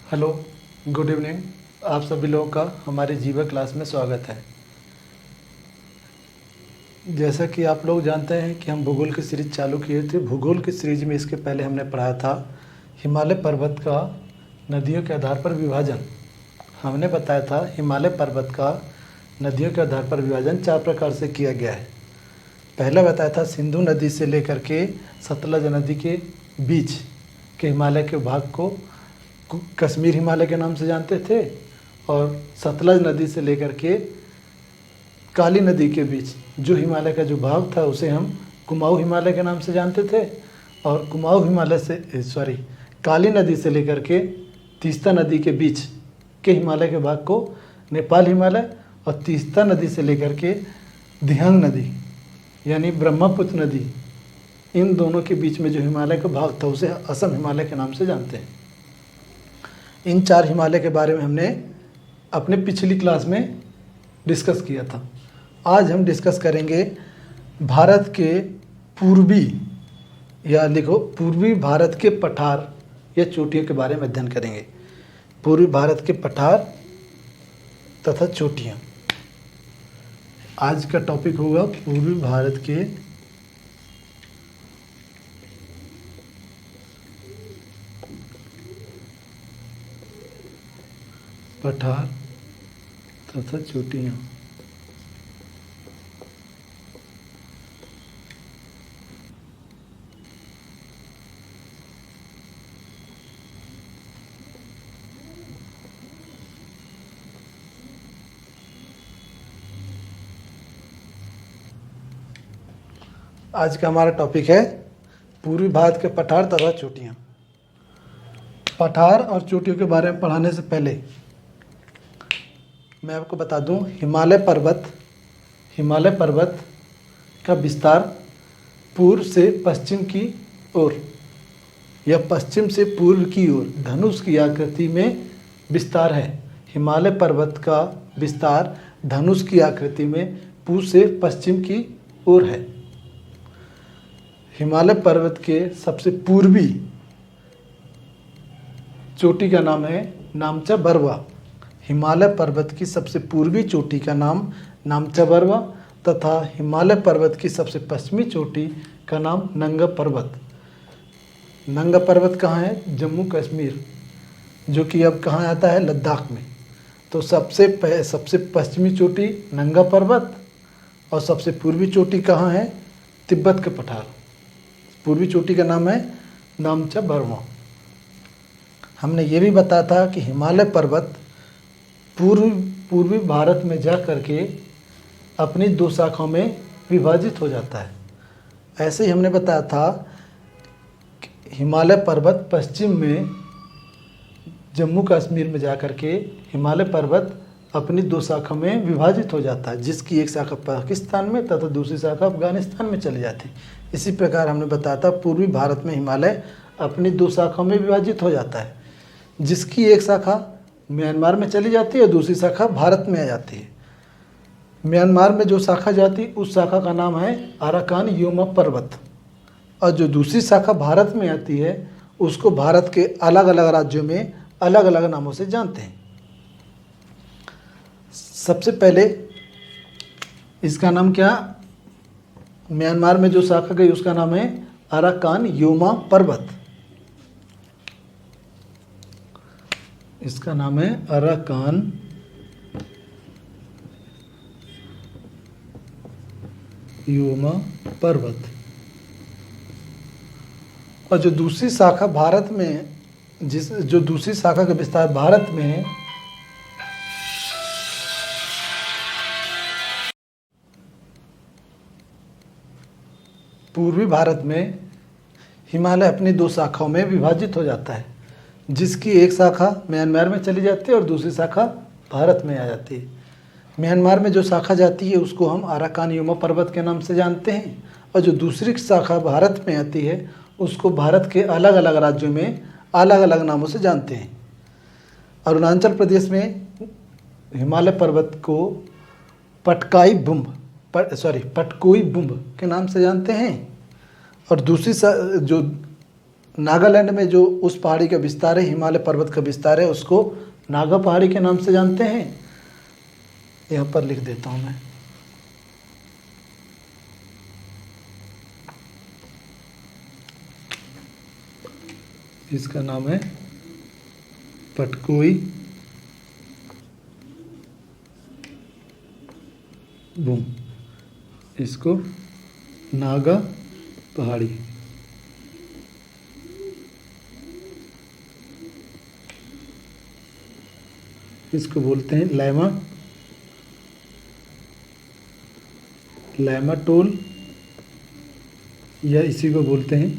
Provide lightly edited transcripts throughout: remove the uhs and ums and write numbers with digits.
Hello, good evening. आप सभी लोगों का हमारे जीवा क्लास में स्वागत है। जैसा कि आप लोग जानते हैं कि हम भूगोल की सीरीज चालू किए थे। भूगोल की सीरीज में इसके पहले हमने पढ़ा था हिमालय पर्वत का नदियों के आधार पर विभाजन। हमने बताया था हिमालय पर्वत का नदियों के आधार पर विभाजन 4 प्रकार से किया गया है। पहला बताया था सिंधु नदी से लेकर के सतलज नदी के बीच के हिमालय के भाग को कश्मीर हिमालय के नाम से जानते थे, और सतलज नदी से लेकर के काली नदी के बीच जो हिमालय का जो भाग था उसे हम कुमाऊं हिमालय के नाम से जानते थे। और कुमाऊं हिमालय से काली नदी से लेकर के तीस्ता नदी के बीच के हिमालय के भाग को नेपाल हिमालय, और तीस्ता नदी से लेकर के दिहंग नदी यानी ब्रह्मपुत्र नदी, इन दोनों के बीच में जो हिमालय का भाग था उसे असम हिमालय के नाम से जानते हैं। इन 4 हिमालय के बारे में हमने अपने पिछली क्लास में डिस्कस किया था। आज हम डिस्कस करेंगे भारत के पूर्वी, या लिखो पूर्वी भारत के पठार या चोटियों के बारे में अध्ययन करेंगे। पूर्वी भारत के पठार तथा चोटियाँ। आज का टॉपिक होगा पूर्वी भारत के पठार तथा चोटियाँ। आज का हमारा टॉपिक है पूर्वी भारत के पठार तथा चोटियाँ। पठार और चोटियों के बारे में पढ़ाने से पहले मैं आपको बता दूं, हिमालय पर्वत का विस्तार पूर्व से पश्चिम की ओर या पश्चिम से पूर्व की ओर धनुष की आकृति में विस्तार है। हिमालय पर्वत का विस्तार धनुष की आकृति में पूर्व से पश्चिम की ओर है। हिमालय पर्वत के सबसे पूर्वी चोटी का नाम है नामचा बरवा। हिमालय पर्वत की सबसे पूर्वी चोटी का नाम नामचा बरवा तथा हिमालय पर्वत की सबसे पश्चिमी चोटी का नाम नंगा पर्वत। नंगा पर्वत कहाँ है? जम्मू कश्मीर, जो कि अब कहाँ आता है? लद्दाख में। तो सबसे पश्चिमी चोटी नंगा पर्वत और सबसे पूर्वी चोटी कहाँ है? तिब्बत के पठार। पूर्वी चोटी का नाम है नामचा बरवा। हमने ये भी बताया था कि हिमालय पर्वत पूर्वी भारत में जा कर के अपनी 2 शाखाओं में विभाजित हो जाता है। ऐसे ही हमने बताया था कि हिमालय पर्वत पश्चिम में जम्मू कश्मीर में जा कर के हिमालय पर्वत अपनी 2 शाखा में विभाजित हो जाता है, जिसकी एक शाखा पाकिस्तान में तथा दूसरी शाखा अफगानिस्तान में चली जाती। इसी प्रकार हमने बताया था पूर्वी भारत में हिमालय अपनी 2 शाखाओं में विभाजित हो जाता है, जिसकी एक शाखा म्यांमार में चली जाती है और दूसरी शाखा भारत में आ जाती है। म्यांमार में जो शाखा जाती है उस शाखा का नाम है अराकान योमा पर्वत, और जो दूसरी शाखा भारत में आती है उसको भारत के अलग अलग राज्यों में अलग अलग नामों से जानते हैं। सबसे पहले इसका नाम क्या? म्यांमार में जो शाखा गई उसका नाम है अराकान योमा पर्वत। इसका नाम है अराकान योमा पर्वत। और जो दूसरी शाखा भारत में जो दूसरी शाखा का विस्तार भारत में है पूर्वी भारत में हिमालय अपनी 2 शाखाओं में विभाजित हो जाता है, जिसकी एक शाखा म्यांमार में चली जाती है और दूसरी शाखा भारत में आ जाती है। म्यांमार में जो शाखा जाती है उसको हम अराकान योमा पर्वत के नाम से जानते हैं, और जो दूसरी शाखा भारत में आती है उसको भारत के अलग अलग राज्यों में अलग अलग नामों से जानते हैं। अरुणाचल प्रदेश में हिमालय पर्वत को पटकोई बुम्ब के नाम से जानते हैं, और दूसरी जो नागालैंड में जो उस पहाड़ी का विस्तार है, हिमालय पर्वत का विस्तार है, उसको नागा पहाड़ी के नाम से जानते हैं। यहाँ पर लिख देता हूँ मैं। इसका नाम है पटकोई बूम, इसको नागा पहाड़ी। इसको बोलते हैं लैमा टोल, या इसी को बोलते हैं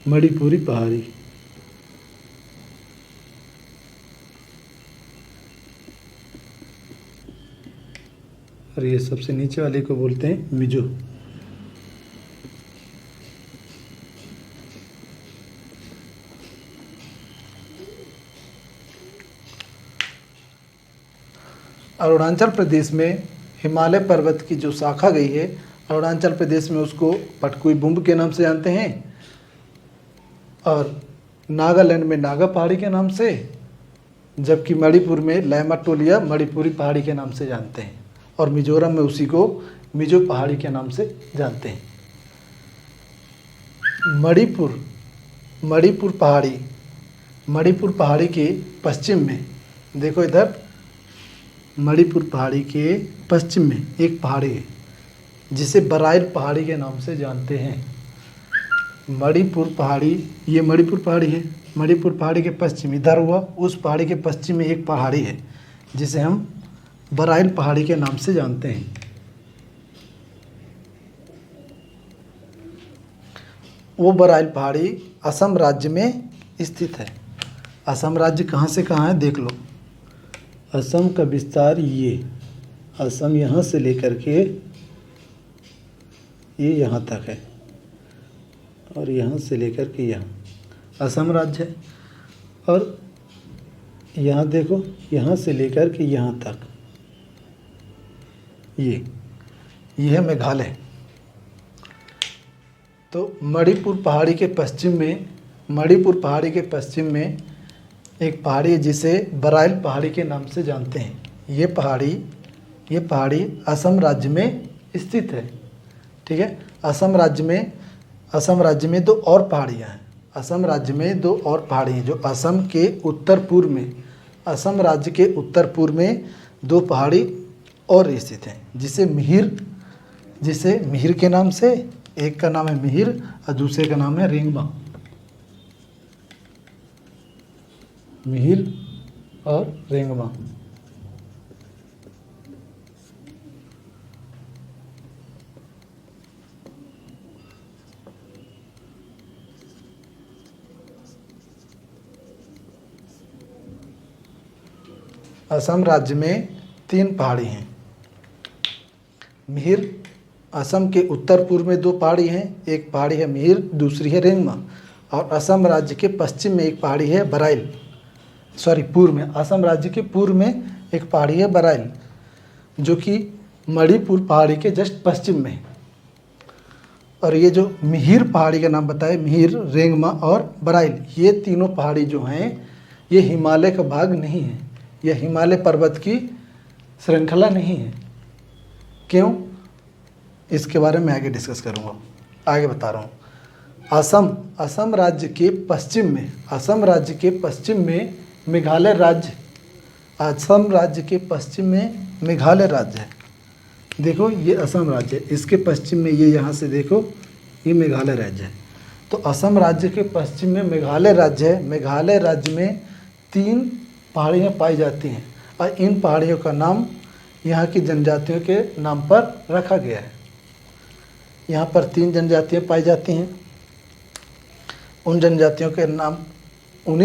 मणिपुरी पहाड़ी। और ये सबसे नीचे वाले को बोलते हैं मिजो। अरुणाचल प्रदेश में हिमालय पर्वत की जो शाखा गई है, अरुणाचल प्रदेश में उसको पटकुई बुम्ब के नाम से जानते हैं, और नागालैंड में नागा पहाड़ी के नाम से, जबकि मणिपुर में लैमा टोल या मणिपुरी पहाड़ी के नाम से जानते हैं, और मिजोरम में उसी को मिजो पहाड़ी के नाम से जानते हैं। मणिपुर पहाड़ी के पश्चिम में, देखो इधर मणिपुर पहाड़ी के पश्चिम में एक पहाड़ी है जिसे बराइल पहाड़ी के नाम से जानते हैं। मणिपुर पहाड़ी, ये मणिपुर पहाड़ी है, मणिपुर पहाड़ी के पश्चिम इधर हुआ, उस पहाड़ी के पश्चिम में एक पहाड़ी है जिसे हम बराइल पहाड़ी के नाम से जानते हैं। वो बराइल पहाड़ी असम राज्य में स्थित है। असम राज्य कहाँ से कहाँ है देख लो। असम का विस्तार ये, असम यहाँ से लेकर के ये यहाँ तक है, और यहाँ से लेकर के यहाँ असम राज्य है। और यहाँ देखो, यहाँ से लेकर के यहाँ तक ये है मेघालय। तो मणिपुर पहाड़ी के पश्चिम में एक पहाड़ी है जिसे बराइल पहाड़ी के नाम से जानते हैं। ये पहाड़ी असम राज्य में स्थित है। ठीक है, असम राज्य में दो और पहाड़ियाँ हैं। असम राज्य में दो और पहाड़ी हैं जो असम के उत्तर पूर्व में, असम राज्य के उत्तर पूर्व में दो पहाड़ी और स्थित हैं, जिसे मिहिर के नाम से, एक का नाम है मिहिर और दूसरे का नाम है रेंगमा। मिहिर और रेंगमा। असम राज्य में 3 पहाड़ी हैं। मिहिर, असम के उत्तर पूर्व में 2 पहाड़ी हैं, एक पहाड़ी है मिहिर, दूसरी है रेंगमा। और असम राज्य के पश्चिम में एक पहाड़ी है बराइल, पूर्व में, असम राज्य के पूर्व में एक पहाड़ी है बराइल, जो कि मणिपुर पहाड़ी के जस्ट पश्चिम में। और ये जो मिहिर पहाड़ी का नाम बताए, मिहिर, रेंगमा और बराइल, ये तीनों पहाड़ी जो हैं ये हिमालय का भाग नहीं है, यह हिमालय पर्वत की श्रृंखला नहीं है। क्यों, इसके बारे में आगे डिस्कस करूँगा, आगे बता रहा हूँ। असम राज्य के पश्चिम में मेघालय राज्य, असम राज्य के पश्चिम में मेघालय राज्य है। देखो ये असम राज्य है, इसके पश्चिम में ये यहाँ से देखो ये मेघालय राज्य है। तो असम राज्य के पश्चिम में मेघालय राज्य है। मेघालय राज्य में 3 पहाड़ियाँ पाई जाती हैं और इन पहाड़ियों का नाम यहाँ की जनजातियों के नाम पर रखा गया है। यहाँ पर 3 जनजातियाँ पाई जाती हैं। उन्हीं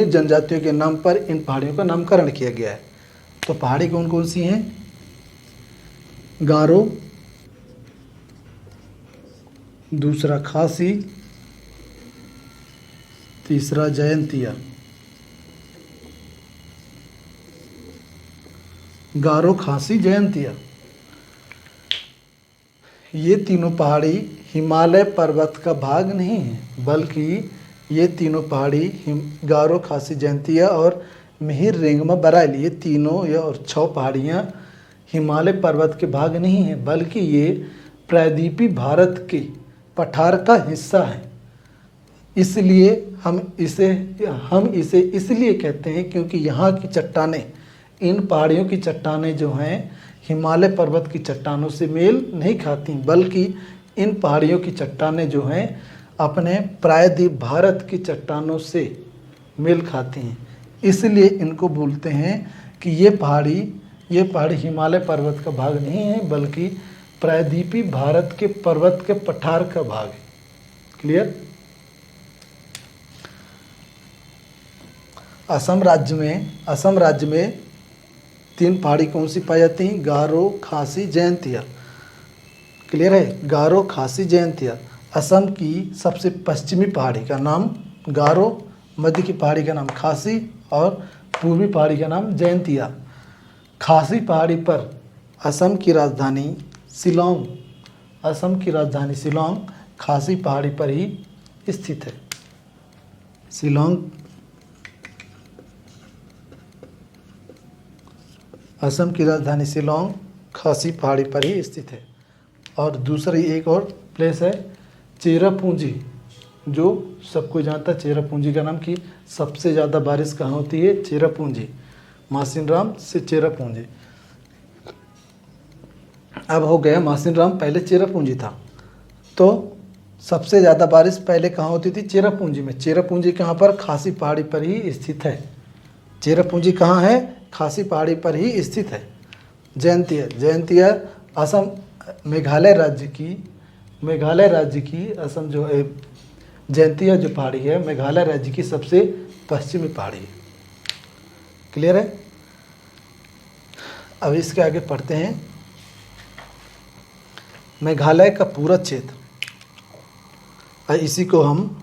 जनजातियों के नाम पर इन पहाड़ियों का नामकरण किया गया है। तो पहाड़ी कौन कौन सी हैं? गारो, दूसरा खासी, तीसरा जयंतिया। गारो, खासी, जयंतिया, ये तीनों पहाड़ी हिमालय पर्वत का भाग नहीं है, बल्कि ये तीनों पहाड़ी गारो, खासी, जयंतिया और मिहिर, रेंगमा, बराइल, ये तीनों या और 6 पहाड़ियाँ हिमालय पर्वत के भाग नहीं हैं, बल्कि ये प्रायद्वीपीय भारत के पठार का हिस्सा है। इसलिए हम इसे इसलिए कहते हैं क्योंकि यहाँ की चट्टानें, इन पहाड़ियों की चट्टानें जो हैं हिमालय पर्वत की चट्टानों से मेल नहीं खाती, बल्कि इन पहाड़ियों की चट्टानें जो हैं अपने प्रायद्वीप भारत की चट्टानों से मेल खाती हैं। इसलिए इनको बोलते हैं कि ये पहाड़ी हिमालय पर्वत का भाग नहीं है, बल्कि प्रायद्वीपीय भारत के पर्वत के पठार का भाग है। क्लियर? असम राज्य में 3 पहाड़ी कौन सी पाई जाती हैं? गारो, खासी, जयंतिया। क्लियर है? गारो, खासी, जयंतिया। असम की सबसे पश्चिमी पहाड़ी का नाम गारो, मध्य की पहाड़ी का नाम खासी और पूर्वी पहाड़ी का नाम जयंतिया। खासी पहाड़ी पर असम की राजधानी शिलोंग खासी पहाड़ी पर ही स्थित है। शिलोंग असम की राजधानी शिलोंग खासी पहाड़ी पर ही स्थित है। और दूसरी एक और प्लेस है चेरापूंजी, जो सबको जानता है चेरापूंजी का नाम कि सबसे ज़्यादा बारिश कहाँ होती है? चेरापूंजी, मासिनराम से चेरापूंजी। अब हो गया मासिनराम, पहले चेरापूंजी था, तो सबसे ज़्यादा बारिश पहले कहाँ होती थी? चेरापूंजी में। चेरापूंजी कहाँ पर? खासी पहाड़ी पर ही स्थित है। चेरापूंजी कहाँ है? खासी पहाड़ी पर ही स्थित है। जयंतिया असम, मेघालय राज्य की असम जो है जयंतिया जो पहाड़ी है मेघालय राज्य की सबसे पश्चिमी पहाड़ी है। क्लियर है? अब इसके आगे पढ़ते हैं। मेघालय का पूरा क्षेत्र, इसी को हम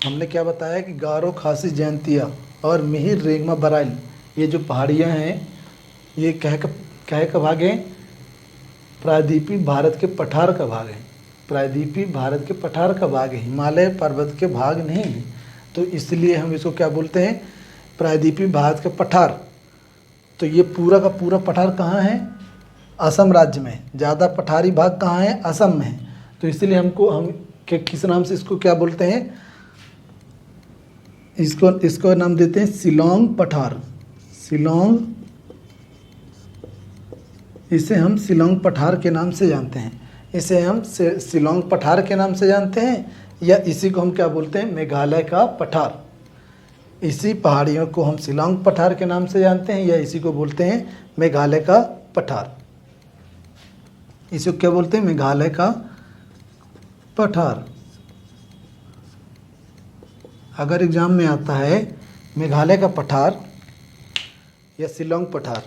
हमने क्या बताया कि गारो, खासी, जयंतिया और मिहिर, रेंगमा, बराइल, ये जो पहाड़ियाँ हैं ये कह का भाग है? प्रायद्वीपीय भारत के पठार का भाग है। प्रायद्वीपीय भारत के पठार का भाग है, हिमालय पर्वत के भाग नहीं है। तो इसलिए हम इसको क्या बोलते हैं? प्रायद्वीपीय भारत के पठार। तो ये पूरा का पूरा पठार कहाँ है? असम राज्य में। ज़्यादा पठारी भाग कहाँ है? असम में है। तो इसलिए हम किस नाम से इसको क्या बोलते हैं? इसको नाम देते हैं शिलोंग पठार। इसे हम शिलोंग पठार के नाम से जानते हैं। इसे हम शिलोंग पठार के नाम से जानते हैं, या इसी को हम क्या बोलते हैं? मेघालय का पठार। इसी पहाड़ियों को हम शिलोंग पठार के नाम से जानते हैं, या इसी को बोलते हैं मेघालय का पठार। इसको क्या बोलते हैं? मेघालय का पठार। अगर एग्जाम में आता है मेघालय का पठार या शिलोंग पठार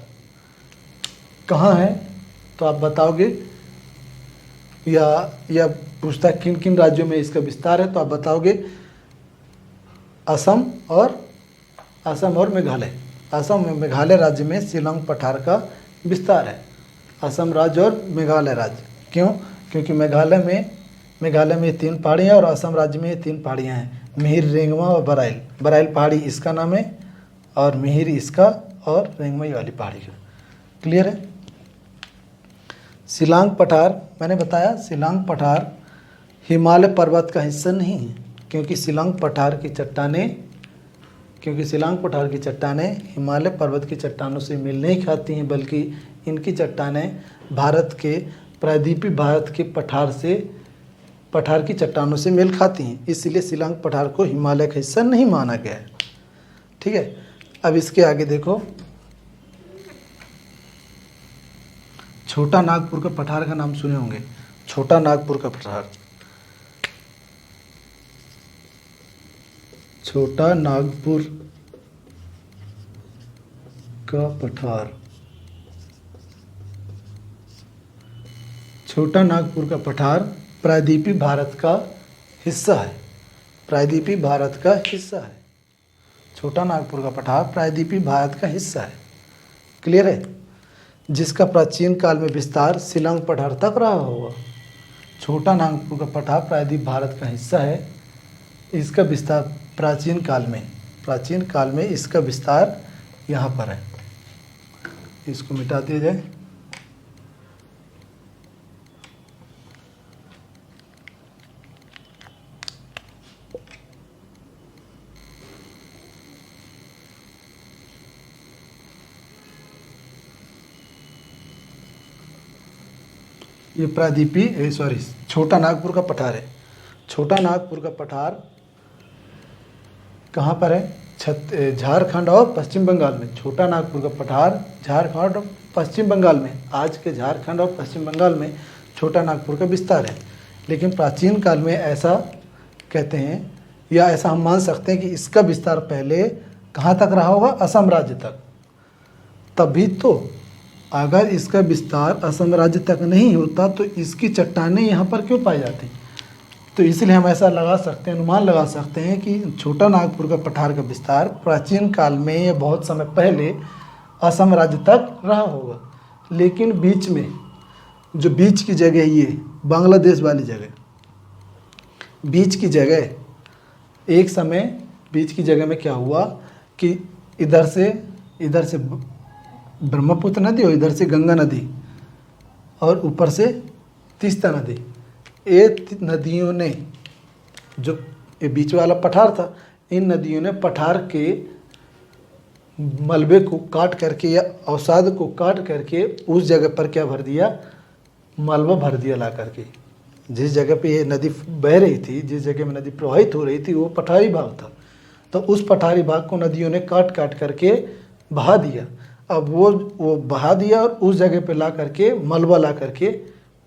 कहाँ है, तो आप बताओगे, या पूछता है किन किन राज्यों में इसका विस्तार है, तो आप बताओगे असम और मेघालय। असम में मेघालय राज्य में शिलोंग पठार का विस्तार है। असम राज्य और मेघालय राज्य। क्यों? क्योंकि मेघालय में 3 पहाड़ियाँ और असम राज्य में 3 पहाड़ियाँ हैं, मिहिर, रेंगमा और बराइल। बराइल पहाड़ी इसका नाम है और मिहिर इसका और रेंगमा वाली पहाड़ी का। क्लियर है? शिलोंग पठार, मैंने बताया शिलोंग पठार हिमालय पर्वत का हिस्सा नहीं है, क्योंकि शिलोंग पठार की चट्टानें हिमालय पर्वत की चट्टानों से मेल नहीं खाती हैं, बल्कि इनकी चट्टानें भारत के प्रायद्वीपीय भारत के पठार की चट्टानों से मेल खाती हैं। इसलिए शिलोंग पठार को हिमालय का हिस्सा नहीं माना गया है। ठीक है? अब इसके आगे देखो, छोटा नागपुर का पठार का नाम सुने होंगे। छोटा नागपुर का पठार, छोटा नागपुर का पठार, छोटा नागपुर का पठार प्रायद्वीपीय भारत का हिस्सा है। प्रायद्वीपीय भारत का हिस्सा है। छोटा नागपुर का पठार प्रायद्वीपीय भारत का हिस्सा है। क्लियर है? जिसका प्राचीन काल में विस्तार शिलांग पठार तक रहा होगा। छोटा नागपुर का पठार प्रायद्वीप भारत का हिस्सा है। इसका विस्तार प्राचीन काल में इसका विस्तार यहाँ पर है। इसको मिटा दिया जाए। ये प्रायद्वीपीय छोटा नागपुर का पठार है। छोटा नागपुर का पठार कहाँ पर है? झारखंड और पश्चिम बंगाल में। छोटा नागपुर का पठार झारखंड और पश्चिम बंगाल में, आज के झारखंड और पश्चिम बंगाल में छोटा नागपुर का विस्तार है। लेकिन प्राचीन काल में ऐसा कहते हैं, या ऐसा हम मान सकते हैं कि इसका विस्तार पहले कहाँ तक रहा होगा? असम राज्य तक। तभी तो अगर इसका विस्तार असम राज्य तक नहीं होता तो इसकी चट्टानें यहाँ पर क्यों पाई जाती? तो इसलिए हम ऐसा लगा सकते हैं, अनुमान लगा सकते हैं कि छोटा नागपुर का पठार का विस्तार प्राचीन काल में या बहुत समय पहले असम राज्य तक रहा होगा। लेकिन बीच में जो बीच की जगह, ये बांग्लादेश वाली जगह, बीच की जगह, एक समय बीच की जगह में क्या हुआ कि इधर से ब्रह्मपुत्र नदी और इधर से गंगा नदी और ऊपर से तीस्ता नदी, ये नदियों ने, जो ये बीच वाला पठार था, इन नदियों ने पठार के मलबे को काट करके या अवसाद को काट करके उस जगह पर क्या भर दिया? मलबा भर दिया ला करके। जिस जगह पे ये नदी बह रही थी, जिस जगह में नदी प्रवाहित हो रही थी, वो पठारी भाग था। तो उस पठारी भाग को नदियों ने काट काट करके बहा दिया। अब वो बहा दिया और उस जगह पे ला करके मलबा ला करके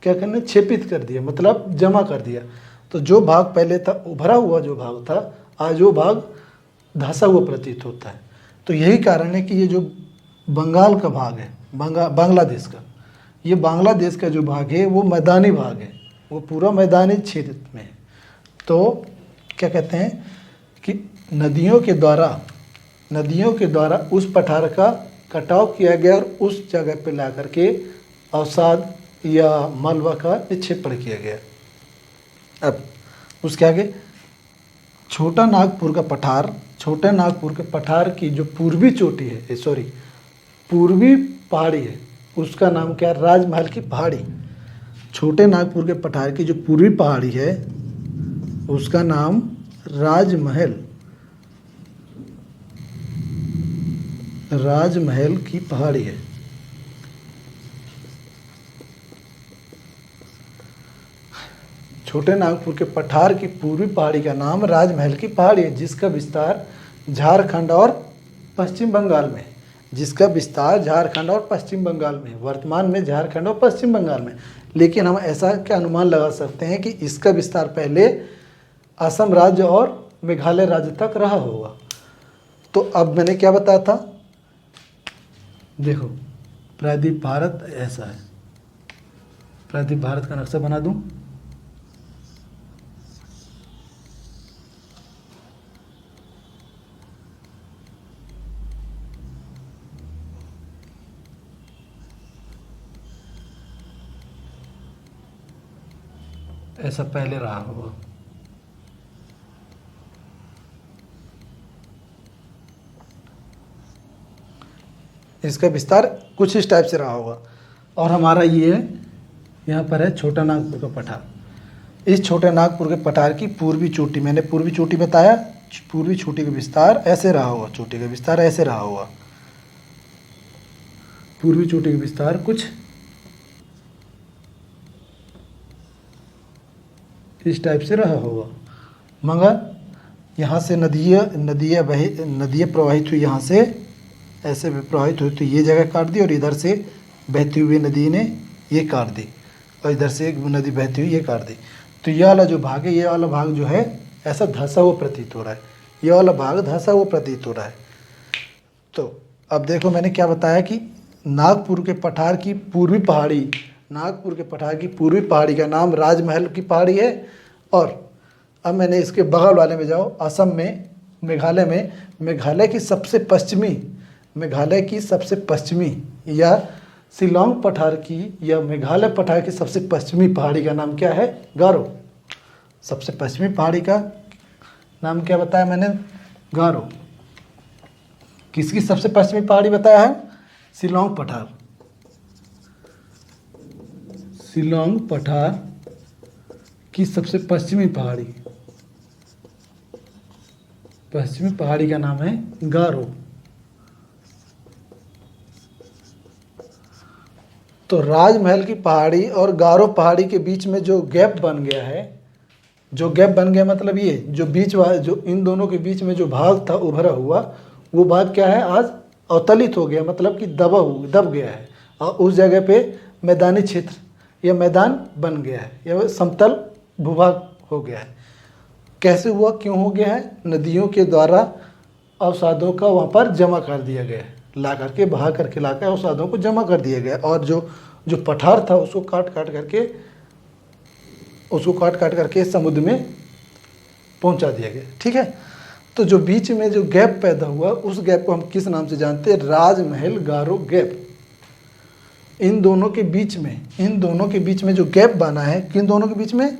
क्या करने? छेपित कर दिया, मतलब जमा कर दिया। तो जो भाग पहले था उभरा हुआ जो भाग था, आज वो भाग धंसा हुआ प्रतीत होता है। तो यही कारण है कि ये जो बंगाल का भाग है, बांग्लादेश का, ये बांग्लादेश का जो भाग है वो मैदानी भाग है, वो पूरा मैदानी क्षेत्र में है। तो क्या कहते हैं कि नदियों के द्वारा उस पठार का कटाव किया गया और उस जगह पे ला करके अवसाद या मलबा का निक्षेपण किया गया। अब उसके आगे छोटा नागपुर के पठार की जो पूर्वी चोटी है, पूर्वी पहाड़ी है, उसका नाम क्या है? राजमहल की पहाड़ी। छोटे नागपुर के पठार की जो पूर्वी पहाड़ी है उसका नाम राजमहल की पहाड़ी है। छोटे नागपुर के पठार की पूर्वी पहाड़ी का नाम राजमहल की पहाड़ी है, जिसका विस्तार झारखंड और पश्चिम बंगाल में वर्तमान में झारखंड और पश्चिम बंगाल में। लेकिन हम ऐसा क्या अनुमान लगा सकते हैं कि इसका विस्तार पहले असम राज्य और मेघालय राज्य तक रहा होगा। तो अब मैंने क्या बताया था? देखो, प्रायद्वीप भारत ऐसा है। प्रायद्वीप भारत का नक्शा बना दूं? ऐसा पहले रहा होगा। इसका विस्तार कुछ इस टाइप से रहा होगा। और हमारा ये यहाँ पर है छोटा नागपुर का पठार। इस छोटे नागपुर के पठार की पूर्वी चोटी, मैंने पूर्वी चोटी बताया, पूर्वी चोटी का विस्तार ऐसे रहा होगा, चोटी का विस्तार ऐसे रहा होगा। पूर्वी चोटी का विस्तार कुछ इस टाइप से रहा होगा। मगर यहाँ से नदियाँ प्रवाहित हुई, यहाँ से ऐसे प्रवाहित हुई तो ये जगह काट दी, और इधर से बहती हुई नदी ने ये काट दी, और इधर से एक नदी बहती हुई ये काट दी। तो ये वाला जो भाग है, ये वाला भाग जो है ऐसा धंसा हुआ प्रतीत हो रहा है, ये वाला भाग धंसा हुआ प्रतीत हो रहा है। तो अब देखो, मैंने क्या बताया कि नागपुर के पठार की पूर्वी पहाड़ी का नाम राजमहल की पहाड़ी है। और अब मैंने इसके बगल वाले में जाओ, असम में, मेघालय की सबसे पश्चिमी या शिलांग पठार की या मेघालय पठार की सबसे पश्चिमी पहाड़ी का नाम क्या है? गारो। सबसे पश्चिमी पहाड़ी का नाम क्या बताया मैंने? गारो। किसकी सबसे पश्चिमी पहाड़ी बताया है? शिलांग पठार। शिलांग पठार की सबसे पश्चिमी पहाड़ी, पश्चिमी पहाड़ी का नाम है गारो। तो राजमहल की पहाड़ी और गारो पहाड़ी के बीच में जो गैप बन गया है, जो गैप बन गया मतलब ये जो बीच वाला, जो इन दोनों के बीच में जो भाग था उभरा हुआ, वो भाग क्या है? आज अवतलित हो गया, मतलब कि दब गया है और उस जगह पे मैदानी क्षेत्र या मैदान बन गया है या समतल भूभाग हो गया है। कैसे हुआ, क्यों हो गया है? नदियों के द्वारा अवसादों का वहाँ पर जमा कर दिया गया है, ला करके बहा करके ला कर अवसादों को जमा कर दिया गया, और जो पठार था उसको काट काट करके समुद्र में पहुंचा दिया गया। ठीक है, तो जो बीच में जो गैप पैदा हुआ उस गैप को हम किस नाम से जानते हैं? राजमहल गारो गैप। इन दोनों के बीच में जो गैप बना है, किन दोनों के बीच में?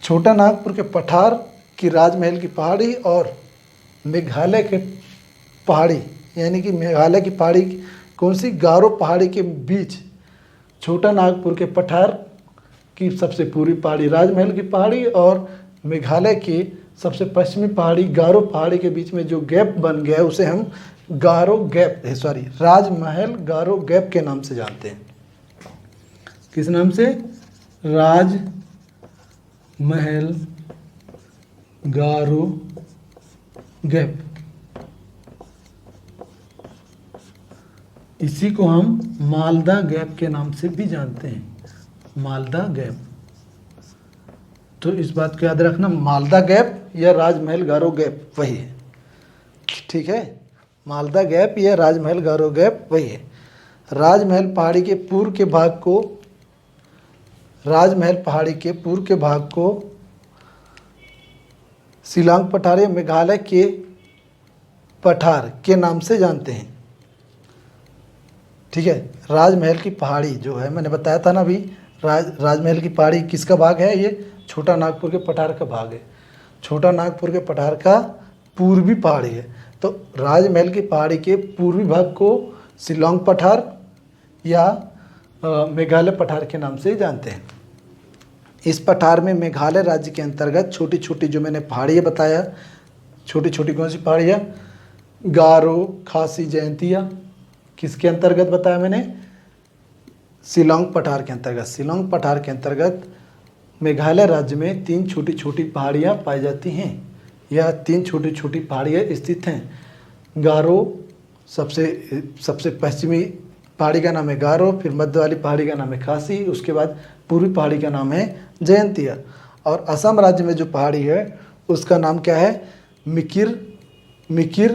छोटा नागपुर के पठार की राजमहल की पहाड़ी और मेघालय के पहाड़ी, यानी कि मेघालय की पहाड़ी कौन सी? गारो पहाड़ी के बीच छोटा नागपुर के पठार की सबसे पूर्वी पहाड़ी राजमहल की पहाड़ी और मेघालय की सबसे पश्चिमी पहाड़ी गारो पहाड़ी के बीच में जो गैप बन गया है उसे हम राजमहल गारो गैप के नाम से जानते हैं। किस नाम से? राजमहल गारो गैप। इसी को हम मालदा गैप के नाम से भी जानते हैं, मालदा गैप। तो इस बात को याद रखना, मालदा गैप या राजमहल गारो गैप वही है। ठीक है, मालदा गैप या राजमहल गारो गैप वही है। राजमहल पहाड़ी के पूर्व के भाग को शिलांग पठार या मेघालय के पठार के नाम से जानते हैं। ठीक है, राजमहल की पहाड़ी जो है, मैंने बताया था ना अभी, राजमहल की पहाड़ी किसका भाग है? ये छोटा नागपुर के पठार का भाग है। छोटा नागपुर के पठार का पूर्वी पहाड़ी है। तो राजमहल की पहाड़ी के पूर्वी भाग को शिलांग पठार या मेघालय पठार के नाम से जानते हैं। इस पठार में मेघालय राज्य के अंतर्गत छोटी छोटी, जो मैंने पहाड़ियाँ बताया, छोटी छोटी कौन सी पहाड़ियाँ? गारो, खासी, जयंतिया। किसके अंतर्गत बताया मैंने? शिलांग पठार के अंतर्गत। शिलांग पठार के अंतर्गत मेघालय राज्य में 3 छोटी छोटी पहाड़ियाँ पाई जाती हैं। यह 3 छोटी छोटी पहाड़ियाँ स्थित हैं। गारो सबसे पश्चिमी पहाड़ी का नाम है गारो, फिर मध्य वाली पहाड़ी का नाम है खासी, उसके बाद पूर्वी पहाड़ी का नाम है जयंतिया। और असम राज्य में जो पहाड़ी है उसका नाम क्या है? मिकिर,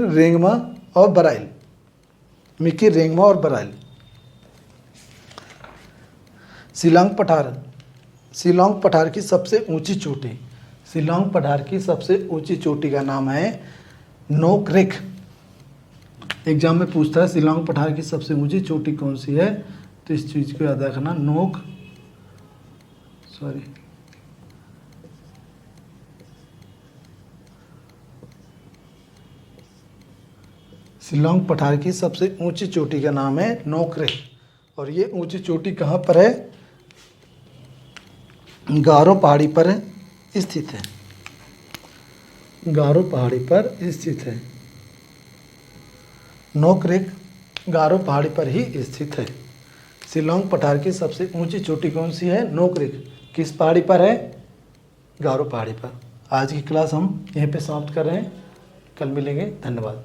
रेंगमा और बराइल। मिकिर, रेंगमा और बराइल। शिलांग पठार की सबसे ऊंची चोटी, शिलांग पठार की सबसे ऊंची चोटी का नाम है नोकरेक। एग्जाम में पूछता है शिलांग पठार की सबसे ऊंची चोटी कौन सी है, तो इस चीज़ को याद रखना, शिलांग पठार की सबसे ऊंची चोटी का नाम है नोकरेक। और ये ऊंची चोटी कहाँ पर है? गारो पहाड़ी पर स्थित है। गारो पहाड़ी पर स्थित है। नोकरेक गारो पहाड़ी पर ही स्थित है। शिलांग पठार की सबसे ऊंची चोटी कौन सी है? नोकरेक। किस पहाड़ी पर है? गारो पहाड़ी पर। आज की क्लास हम यहीं पे समाप्त कर रहे हैं, कल मिलेंगे, धन्यवाद।